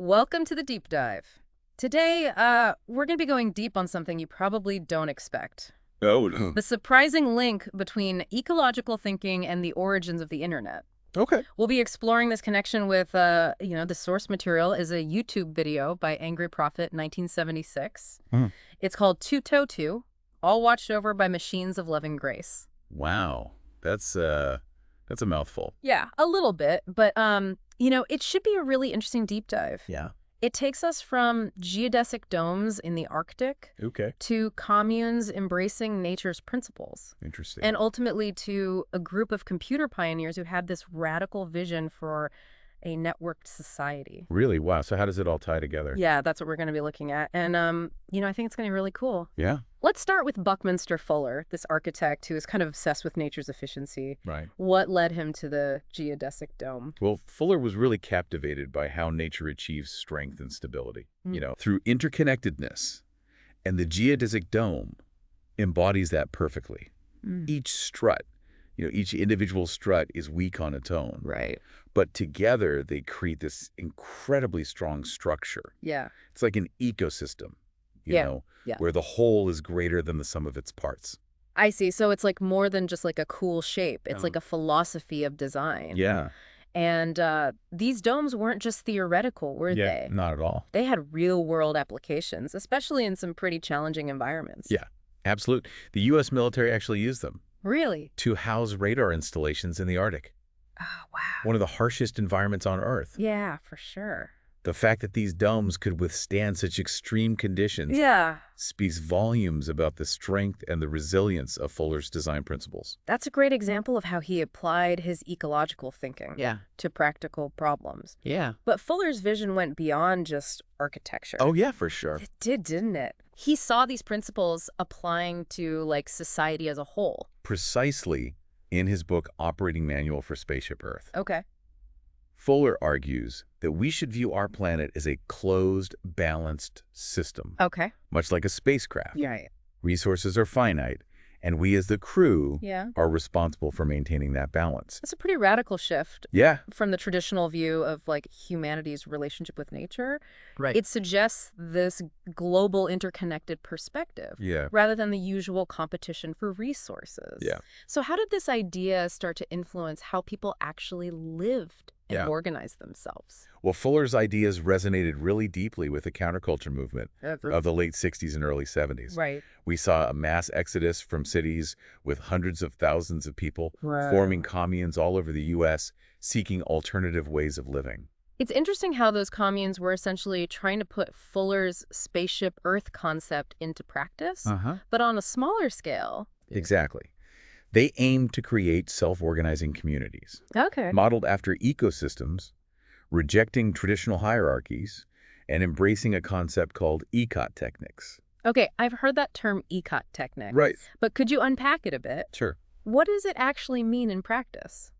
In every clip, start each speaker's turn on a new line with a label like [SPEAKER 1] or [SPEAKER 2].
[SPEAKER 1] Welcome to the deep dive. Today, we're going to be going deep on something you probably don't expect.
[SPEAKER 2] Oh, no.
[SPEAKER 1] The surprising link between ecological thinking and the origins of the internet.
[SPEAKER 2] Okay.
[SPEAKER 1] We'll be exploring this connection with, the source material is a YouTube video by Angry Prophet 1976. It's called Two, all watched over by machines of loving grace.
[SPEAKER 2] Wow. That's a mouthful.
[SPEAKER 1] Yeah, a little bit, but, it should be a really interesting deep dive.
[SPEAKER 2] Yeah.
[SPEAKER 1] It takes us from geodesic domes in the Arctic
[SPEAKER 2] Okay.
[SPEAKER 1] to communes embracing nature's principles,
[SPEAKER 2] Interesting.
[SPEAKER 1] and ultimately to a group of computer pioneers who had this radical vision for a networked society.
[SPEAKER 2] Really? Wow. So how does it all tie together?
[SPEAKER 1] Yeah, that's what we're going to be looking at. And, I think it's going to be really cool.
[SPEAKER 2] Yeah.
[SPEAKER 1] Let's start with Buckminster Fuller, this architect who is kind of obsessed with nature's efficiency.
[SPEAKER 2] Right.
[SPEAKER 1] What led him to the geodesic dome?
[SPEAKER 2] Well, Fuller was really captivated by how nature achieves strength and stability, through interconnectedness. And the geodesic dome embodies that perfectly. Each strut, each individual strut is weak on its own.
[SPEAKER 1] Right.
[SPEAKER 2] But together they create this incredibly strong structure.
[SPEAKER 1] Yeah.
[SPEAKER 2] It's like an ecosystem,
[SPEAKER 1] Yeah.
[SPEAKER 2] where the whole is greater than the sum of its parts.
[SPEAKER 1] I see. So it's like more than just like a cool shape. It's like a philosophy of design.
[SPEAKER 2] Yeah.
[SPEAKER 1] And these domes weren't just theoretical, were they?
[SPEAKER 2] Not at all.
[SPEAKER 1] They had real-world applications, especially in some pretty challenging environments.
[SPEAKER 2] Yeah, absolutely. The U.S. military actually used them
[SPEAKER 1] Really?
[SPEAKER 2] to house radar installations in the Arctic,
[SPEAKER 1] Oh, wow.
[SPEAKER 2] one of the harshest environments on Earth.
[SPEAKER 1] Yeah, for sure.
[SPEAKER 2] The fact that these domes could withstand such extreme conditions
[SPEAKER 1] Yeah,
[SPEAKER 2] speaks volumes about the strength and the resilience of Fuller's design principles.
[SPEAKER 1] that's a great example of how he applied his ecological thinking to practical problems.
[SPEAKER 2] Yeah.
[SPEAKER 1] But Fuller's vision went beyond just architecture.
[SPEAKER 2] Oh, yeah, for sure.
[SPEAKER 1] It did, didn't it? He saw these principles applying to, like, society as a whole.
[SPEAKER 2] Precisely in his book, Operating Manual for Spaceship Earth.
[SPEAKER 1] Okay.
[SPEAKER 2] Fuller argues that we should view our planet as a closed, balanced system,
[SPEAKER 1] Okay.
[SPEAKER 2] much like a spacecraft.
[SPEAKER 1] Right.
[SPEAKER 2] Resources are finite, and we as the crew
[SPEAKER 1] Yeah.
[SPEAKER 2] are responsible for maintaining that balance.
[SPEAKER 1] That's a pretty radical shift
[SPEAKER 2] Yeah.
[SPEAKER 1] from the traditional view of, like, humanity's relationship with nature.
[SPEAKER 2] Right.
[SPEAKER 1] It suggests this global interconnected perspective
[SPEAKER 2] Yeah.
[SPEAKER 1] rather than the usual competition for resources.
[SPEAKER 2] Yeah.
[SPEAKER 1] So how did this idea start to influence how people actually lived and
[SPEAKER 2] Yeah.
[SPEAKER 1] organized themselves?
[SPEAKER 2] Well, Fuller's ideas resonated really deeply with the counterculture movement of the late 60s and early 70s.
[SPEAKER 1] Right.
[SPEAKER 2] We saw a mass exodus from cities with hundreds of thousands of people forming communes all over the U.S., seeking alternative ways of living.
[SPEAKER 1] It's interesting how those communes were essentially trying to put Fuller's spaceship Earth concept into practice, but on a smaller scale.
[SPEAKER 2] Exactly. They aimed to create self-organizing communities,
[SPEAKER 1] Okay.
[SPEAKER 2] modeled after ecosystems, rejecting traditional hierarchies, and embracing a concept called ecotechnics.
[SPEAKER 1] Okay, I've heard that term ecotechnics.
[SPEAKER 2] Right.
[SPEAKER 1] But could you unpack it a bit?
[SPEAKER 2] Sure.
[SPEAKER 1] What does it actually mean in practice?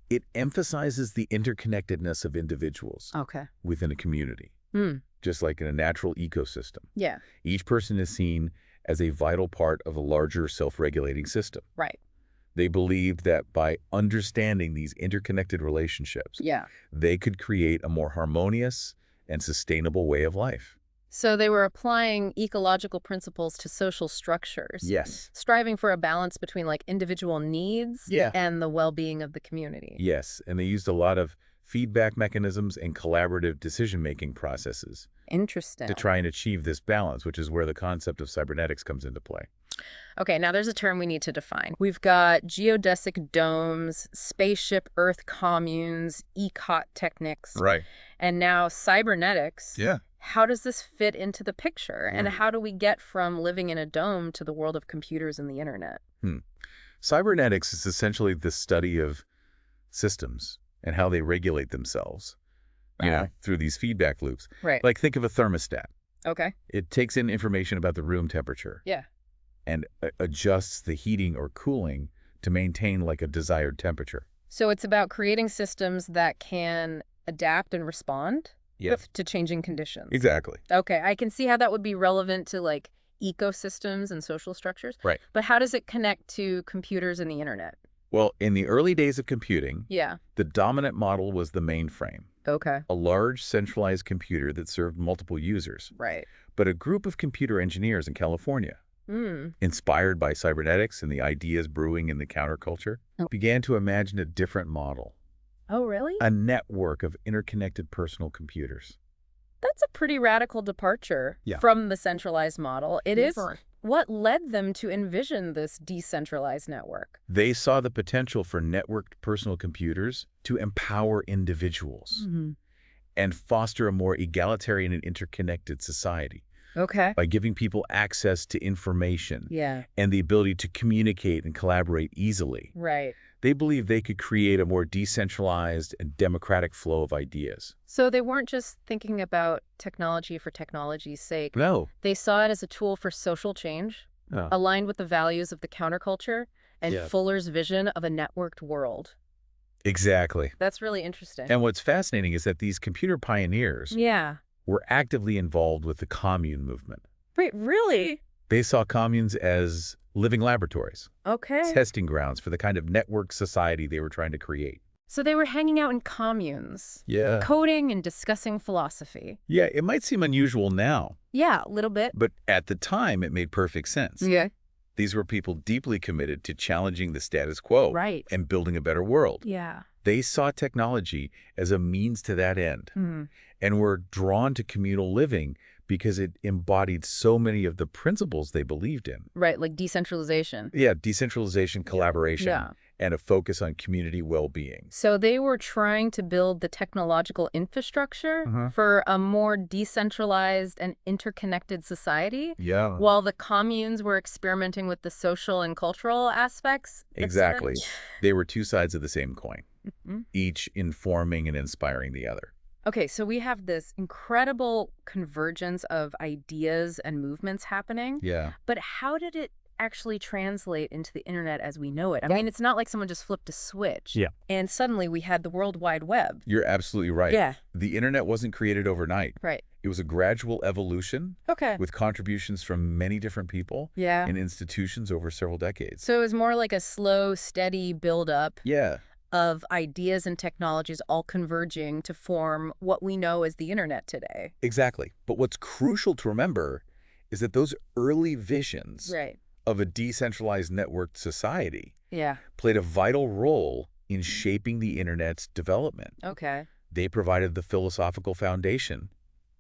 [SPEAKER 2] It emphasizes the interconnectedness of individuals
[SPEAKER 1] Okay.
[SPEAKER 2] within a community, just like in a natural ecosystem.
[SPEAKER 1] Yeah.
[SPEAKER 2] Each person is seen as a vital part of a larger self-regulating system.
[SPEAKER 1] Right.
[SPEAKER 2] They believed that by understanding these interconnected relationships,
[SPEAKER 1] Yeah.
[SPEAKER 2] they could create a more harmonious and sustainable way of life.
[SPEAKER 1] So they were applying ecological principles to social structures.
[SPEAKER 2] Yes.
[SPEAKER 1] Striving for a balance between, like, individual needs and the well-being of the community.
[SPEAKER 2] Yes, and they used a lot of feedback mechanisms and collaborative decision-making processes
[SPEAKER 1] Interesting.
[SPEAKER 2] to try and achieve this balance, which is where the concept of cybernetics comes into play.
[SPEAKER 1] Okay, now there's a term we need to define. We've got geodesic domes, spaceship Earth communes, ecotechnics,
[SPEAKER 2] Right.
[SPEAKER 1] and now cybernetics.
[SPEAKER 2] Yeah.
[SPEAKER 1] How does this fit into the picture? And how do we get from living in a dome to the world of computers and the internet?
[SPEAKER 2] Cybernetics is essentially the study of systems and how they regulate themselves, through these feedback loops.
[SPEAKER 1] Right.
[SPEAKER 2] Like, think of a thermostat.
[SPEAKER 1] Okay.
[SPEAKER 2] It takes in information about the room temperature
[SPEAKER 1] Yeah.
[SPEAKER 2] and adjusts the heating or cooling to maintain like a desired temperature.
[SPEAKER 1] So it's about creating systems that can adapt and respond to changing conditions.
[SPEAKER 2] Exactly.
[SPEAKER 1] Okay, I can see how that would be relevant to, like, ecosystems and social structures.
[SPEAKER 2] Right.
[SPEAKER 1] But how does it connect to computers and the internet?
[SPEAKER 2] Well, in the early days of computing,
[SPEAKER 1] Yeah.
[SPEAKER 2] the dominant model was the mainframe.
[SPEAKER 1] Okay.
[SPEAKER 2] a large centralized computer that served multiple users,
[SPEAKER 1] Right.
[SPEAKER 2] but a group of computer engineers in California,
[SPEAKER 1] Hmm.
[SPEAKER 2] inspired by cybernetics and the ideas brewing in the counterculture,
[SPEAKER 1] Oh.
[SPEAKER 2] began to imagine a different model,
[SPEAKER 1] Oh, really?
[SPEAKER 2] a network of interconnected personal computers.
[SPEAKER 1] That's a pretty radical departure
[SPEAKER 2] Yeah.
[SPEAKER 1] from the centralized model. It is.
[SPEAKER 2] Sure.
[SPEAKER 1] What led them to envision this decentralized network?
[SPEAKER 2] They saw the potential for networked personal computers to empower individuals and foster a more egalitarian and interconnected society
[SPEAKER 1] Okay.
[SPEAKER 2] by giving people access to information
[SPEAKER 1] Yeah.
[SPEAKER 2] and the ability to communicate and collaborate easily.
[SPEAKER 1] Right.
[SPEAKER 2] They believed they could create a more decentralized and democratic flow of ideas.
[SPEAKER 1] So they weren't just thinking about technology for technology's sake.
[SPEAKER 2] No.
[SPEAKER 1] They saw it as a tool for social change, aligned with the values of the counterculture and
[SPEAKER 2] Yeah.
[SPEAKER 1] Fuller's vision of a networked world.
[SPEAKER 2] Exactly.
[SPEAKER 1] That's really interesting.
[SPEAKER 2] And what's fascinating is that these computer pioneers
[SPEAKER 1] Yeah.
[SPEAKER 2] were actively involved with the commune movement.
[SPEAKER 1] Wait, really?
[SPEAKER 2] They saw communes as living laboratories,
[SPEAKER 1] Okay.
[SPEAKER 2] testing grounds for the kind of network society they were trying to create.
[SPEAKER 1] So they were hanging out in communes,
[SPEAKER 2] Yeah.
[SPEAKER 1] coding and discussing philosophy.
[SPEAKER 2] Yeah, it might seem unusual now,
[SPEAKER 1] Yeah, a little bit.
[SPEAKER 2] but at the time it made perfect sense.
[SPEAKER 1] Yeah.
[SPEAKER 2] These were people deeply committed to challenging the status quo
[SPEAKER 1] Right.
[SPEAKER 2] and building a better world.
[SPEAKER 1] Yeah.
[SPEAKER 2] They saw technology as a means to that end and were drawn to communal living because it embodied so many of the principles they believed in.
[SPEAKER 1] Right, like decentralization.
[SPEAKER 2] Yeah, decentralization, collaboration,
[SPEAKER 1] Yeah.
[SPEAKER 2] and a focus on community well-being.
[SPEAKER 1] So they were trying to build the technological infrastructure for a more decentralized and interconnected society,
[SPEAKER 2] Yeah.
[SPEAKER 1] while the communes were experimenting with the social and cultural aspects.
[SPEAKER 2] Exactly. They were two sides of the same coin,
[SPEAKER 1] Mhm.
[SPEAKER 2] each informing and inspiring the other.
[SPEAKER 1] Okay, so we have this incredible convergence of ideas and movements happening.
[SPEAKER 2] Yeah.
[SPEAKER 1] But how did it actually translate into the internet as we know it? I mean, it's not like someone just flipped a switch.
[SPEAKER 2] Yeah.
[SPEAKER 1] And suddenly we had the World Wide Web.
[SPEAKER 2] You're absolutely right.
[SPEAKER 1] Yeah.
[SPEAKER 2] The internet wasn't created overnight.
[SPEAKER 1] Right.
[SPEAKER 2] It was a gradual evolution
[SPEAKER 1] Okay.
[SPEAKER 2] with contributions from many different people
[SPEAKER 1] Yeah.
[SPEAKER 2] and institutions over several decades.
[SPEAKER 1] So it was more like a slow, steady buildup
[SPEAKER 2] Yeah.
[SPEAKER 1] of ideas and technologies all converging to form what we know as the internet today.
[SPEAKER 2] Exactly. But what's crucial to remember is that those early visions
[SPEAKER 1] Right.
[SPEAKER 2] of a decentralized networked society
[SPEAKER 1] Yeah.
[SPEAKER 2] played a vital role in shaping the internet's development.
[SPEAKER 1] Okay.
[SPEAKER 2] They provided the philosophical foundation,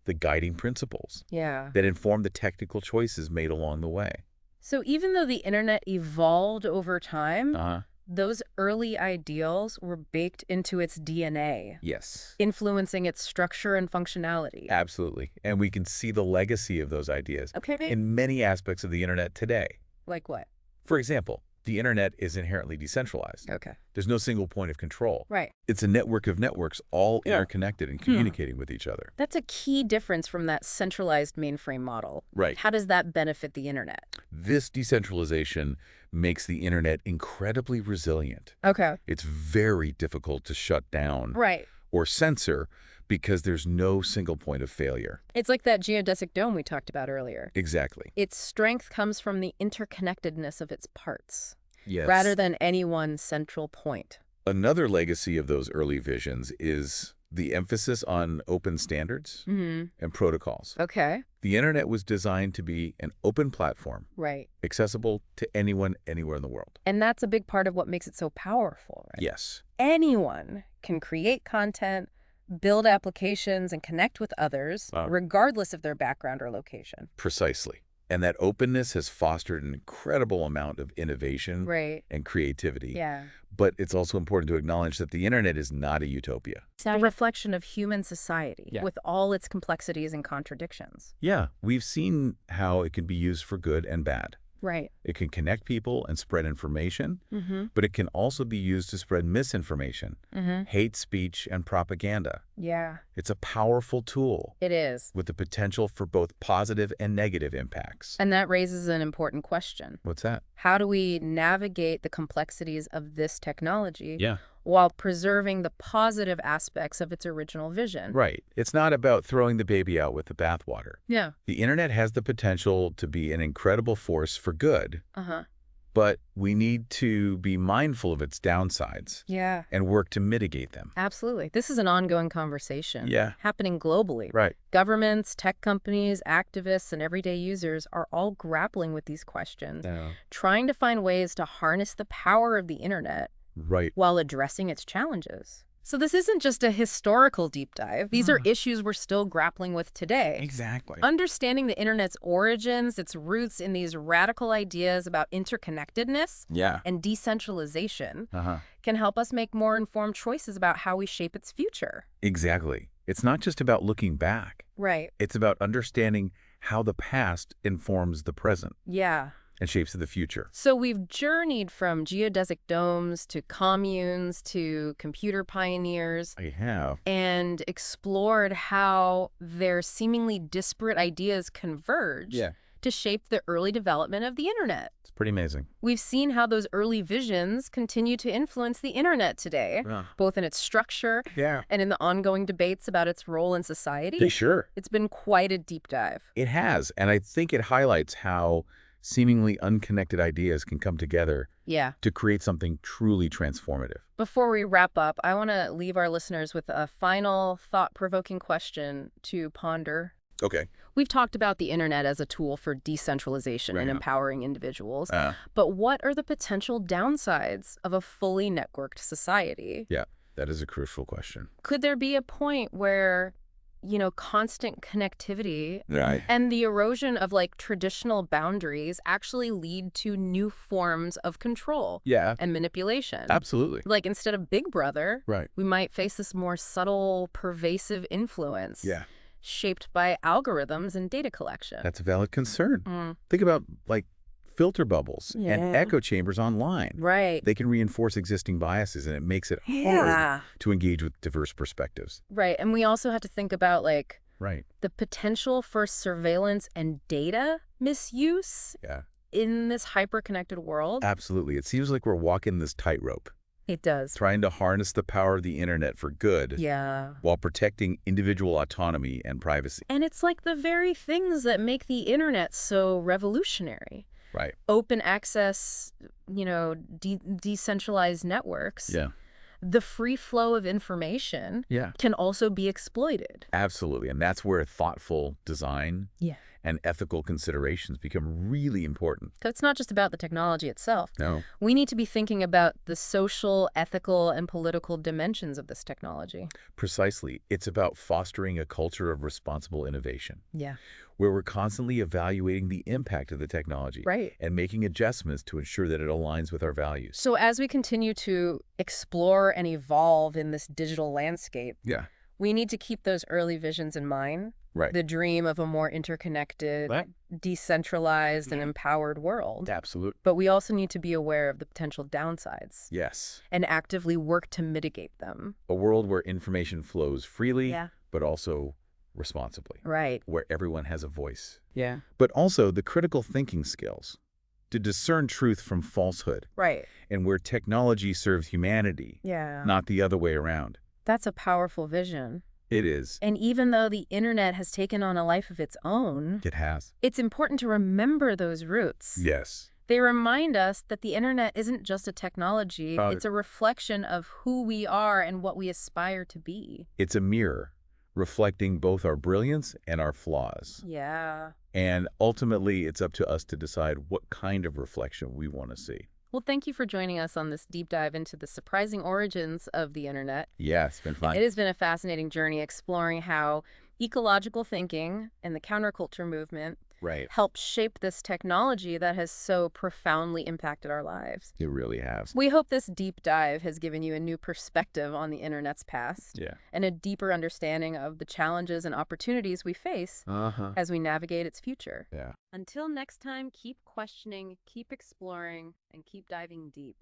[SPEAKER 2] the guiding principles
[SPEAKER 1] Yeah.
[SPEAKER 2] that informed the technical choices made along the way.
[SPEAKER 1] So even though the internet evolved over time,
[SPEAKER 2] Uh-huh.
[SPEAKER 1] those early ideals were baked into its DNA,
[SPEAKER 2] Yes.
[SPEAKER 1] influencing its structure and functionality.
[SPEAKER 2] Absolutely. And we can see the legacy of those ideas
[SPEAKER 1] Okay.
[SPEAKER 2] in many aspects of the internet today.
[SPEAKER 1] Like what?
[SPEAKER 2] For example, the internet is inherently decentralized.
[SPEAKER 1] Okay.
[SPEAKER 2] There's no single point of control.
[SPEAKER 1] Right.
[SPEAKER 2] It's a network of networks all
[SPEAKER 1] Yeah.
[SPEAKER 2] interconnected and communicating with each other.
[SPEAKER 1] That's a key difference from that centralized mainframe model.
[SPEAKER 2] Right.
[SPEAKER 1] How does that benefit the internet?
[SPEAKER 2] This decentralization makes the internet incredibly resilient.
[SPEAKER 1] Okay.
[SPEAKER 2] It's very difficult to shut down
[SPEAKER 1] Right.
[SPEAKER 2] or censor because there's no single point of failure.
[SPEAKER 1] It's like that geodesic dome we talked about earlier.
[SPEAKER 2] Exactly.
[SPEAKER 1] Its strength comes from the interconnectedness of its parts,
[SPEAKER 2] Yes.
[SPEAKER 1] rather than any one central point.
[SPEAKER 2] Another legacy of those early visions is the emphasis on open standards and protocols.
[SPEAKER 1] Okay.
[SPEAKER 2] The internet was designed to be an open platform,
[SPEAKER 1] Right.
[SPEAKER 2] accessible to anyone, anywhere in the world.
[SPEAKER 1] And that's a big part of what makes it so powerful, right?
[SPEAKER 2] Yes.
[SPEAKER 1] Anyone can create content, build applications, and connect with others, regardless of their background or location.
[SPEAKER 2] Precisely. And that openness has fostered an incredible amount of innovation
[SPEAKER 1] Right.
[SPEAKER 2] and creativity.
[SPEAKER 1] Yeah.
[SPEAKER 2] But it's also important to acknowledge that the internet is not a utopia.
[SPEAKER 1] It's a reflection of human society
[SPEAKER 2] Yeah.
[SPEAKER 1] with all its complexities and contradictions.
[SPEAKER 2] Yeah, we've seen how it can be used for good and bad.
[SPEAKER 1] Right.
[SPEAKER 2] It can connect people and spread information,
[SPEAKER 1] Mm-hmm.
[SPEAKER 2] but it can also be used to spread misinformation,
[SPEAKER 1] Mm-hmm.
[SPEAKER 2] hate speech, and propaganda.
[SPEAKER 1] Yeah,
[SPEAKER 2] It's a powerful tool
[SPEAKER 1] it is.
[SPEAKER 2] with the potential for both positive and negative impacts.
[SPEAKER 1] And that raises an important question.
[SPEAKER 2] What's that?
[SPEAKER 1] How do we navigate the complexities of this technology
[SPEAKER 2] Yeah.
[SPEAKER 1] while preserving the positive aspects of its original vision?
[SPEAKER 2] Right. It's not about throwing the baby out with the bathwater.
[SPEAKER 1] Yeah.
[SPEAKER 2] The internet has the potential to be an incredible force for good,
[SPEAKER 1] Uh-huh.
[SPEAKER 2] But we need to be mindful of its downsides
[SPEAKER 1] Yeah.
[SPEAKER 2] and work to mitigate them.
[SPEAKER 1] Absolutely. This is an ongoing conversation.
[SPEAKER 2] Yeah.
[SPEAKER 1] Happening globally.
[SPEAKER 2] Right.
[SPEAKER 1] Governments, tech companies, activists, and everyday users are all grappling with these questions, trying to find ways to harness the power of the internet
[SPEAKER 2] Right.
[SPEAKER 1] while addressing its challenges. So this isn't just a historical deep dive. These are issues we're still grappling with today.
[SPEAKER 2] Exactly.
[SPEAKER 1] Understanding the internet's origins, its roots in these radical ideas about interconnectedness and decentralization can help us make more informed choices about how we shape its future.
[SPEAKER 2] Exactly. It's not just about looking back.
[SPEAKER 1] Right.
[SPEAKER 2] It's about understanding how the past informs the present
[SPEAKER 1] Yeah.
[SPEAKER 2] and shapes the future.
[SPEAKER 1] So we've journeyed from geodesic domes to communes to computer pioneers
[SPEAKER 2] I have.
[SPEAKER 1] and explored how their seemingly disparate ideas converge to shape the early development of the internet.
[SPEAKER 2] It's pretty amazing.
[SPEAKER 1] We've seen how those early visions continue to influence the internet today, both in its structure and in the ongoing debates about its role in society.
[SPEAKER 2] Sure.
[SPEAKER 1] It's been quite a deep dive.
[SPEAKER 2] It has. And I think it highlights how seemingly unconnected ideas can come together to create something truly transformative.
[SPEAKER 1] Before we wrap up, I want to leave our listeners with a final thought-provoking question to ponder.
[SPEAKER 2] Okay.
[SPEAKER 1] We've talked about the internet as a tool for decentralization and empowering individuals, but what are the potential downsides of a fully networked society?
[SPEAKER 2] Yeah, that is a crucial question.
[SPEAKER 1] Could there be a point where constant connectivity
[SPEAKER 2] Right.
[SPEAKER 1] and the erosion of traditional boundaries actually lead to new forms of control and manipulation?
[SPEAKER 2] Absolutely.
[SPEAKER 1] Instead of Big Brother, we might face this more subtle, pervasive influence shaped by algorithms and data collection.
[SPEAKER 2] That's a valid concern. Think about filter bubbles and echo chambers online.
[SPEAKER 1] Right.
[SPEAKER 2] They can reinforce existing biases, and it makes it hard to engage with diverse perspectives.
[SPEAKER 1] Right. And we also have to think about
[SPEAKER 2] Right.
[SPEAKER 1] the potential for surveillance and data misuse in this hyper-connected world.
[SPEAKER 2] Absolutely. It seems like we're walking this tightrope,
[SPEAKER 1] It does.
[SPEAKER 2] trying to harness the power of the internet for good while protecting individual autonomy and privacy.
[SPEAKER 1] And it's the very things that make the internet so revolutionary.
[SPEAKER 2] Right.
[SPEAKER 1] Open access, decentralized networks. The free flow of information can also be exploited.
[SPEAKER 2] Absolutely. And that's where thoughtful design and ethical considerations become really important.
[SPEAKER 1] So it's not just about the technology itself.
[SPEAKER 2] No.
[SPEAKER 1] We need to be thinking about the social, ethical, and political dimensions of this technology.
[SPEAKER 2] Precisely. It's about fostering a culture of responsible innovation.
[SPEAKER 1] Yeah.
[SPEAKER 2] Where we're constantly evaluating the impact of the technology and making adjustments to ensure that it aligns with our values.
[SPEAKER 1] So as we continue to explore and evolve in this digital landscape, we need to keep those early visions in mind.
[SPEAKER 2] Right.
[SPEAKER 1] The dream of a more interconnected, decentralized, and empowered world.
[SPEAKER 2] Absolutely.
[SPEAKER 1] But we also need to be aware of the potential downsides.
[SPEAKER 2] Yes.
[SPEAKER 1] And actively work to mitigate them.
[SPEAKER 2] A world where information flows freely,
[SPEAKER 1] Yeah.
[SPEAKER 2] but also responsibly.
[SPEAKER 1] Right.
[SPEAKER 2] Where everyone has a voice.
[SPEAKER 1] Yeah.
[SPEAKER 2] But also the critical thinking skills to discern truth from falsehood.
[SPEAKER 1] Right.
[SPEAKER 2] And where technology serves humanity,
[SPEAKER 1] Yeah.
[SPEAKER 2] not the other way around.
[SPEAKER 1] That's a powerful vision.
[SPEAKER 2] It is.
[SPEAKER 1] And even though the internet has taken on a life of its own,
[SPEAKER 2] It has.
[SPEAKER 1] it's important to remember those roots.
[SPEAKER 2] Yes.
[SPEAKER 1] They remind us that the internet isn't just a technology, it's a reflection of who we are and what we aspire to be.
[SPEAKER 2] It's a mirror reflecting both our brilliance and our flaws.
[SPEAKER 1] Yeah.
[SPEAKER 2] And ultimately, it's up to us to decide what kind of reflection we want to see.
[SPEAKER 1] Well, thank you for joining us on this deep dive into the surprising origins of the internet.
[SPEAKER 2] Yeah, it's been fun.
[SPEAKER 1] It has been a fascinating journey exploring how ecological thinking and the counterculture movement helped shape this technology that has so profoundly impacted our lives.
[SPEAKER 2] It really has.
[SPEAKER 1] We hope this deep dive has given you a new perspective on the internet's past and a deeper understanding of the challenges and opportunities we face as we navigate its future.
[SPEAKER 2] Yeah.
[SPEAKER 1] Until next time, keep questioning, keep exploring, and keep diving deep.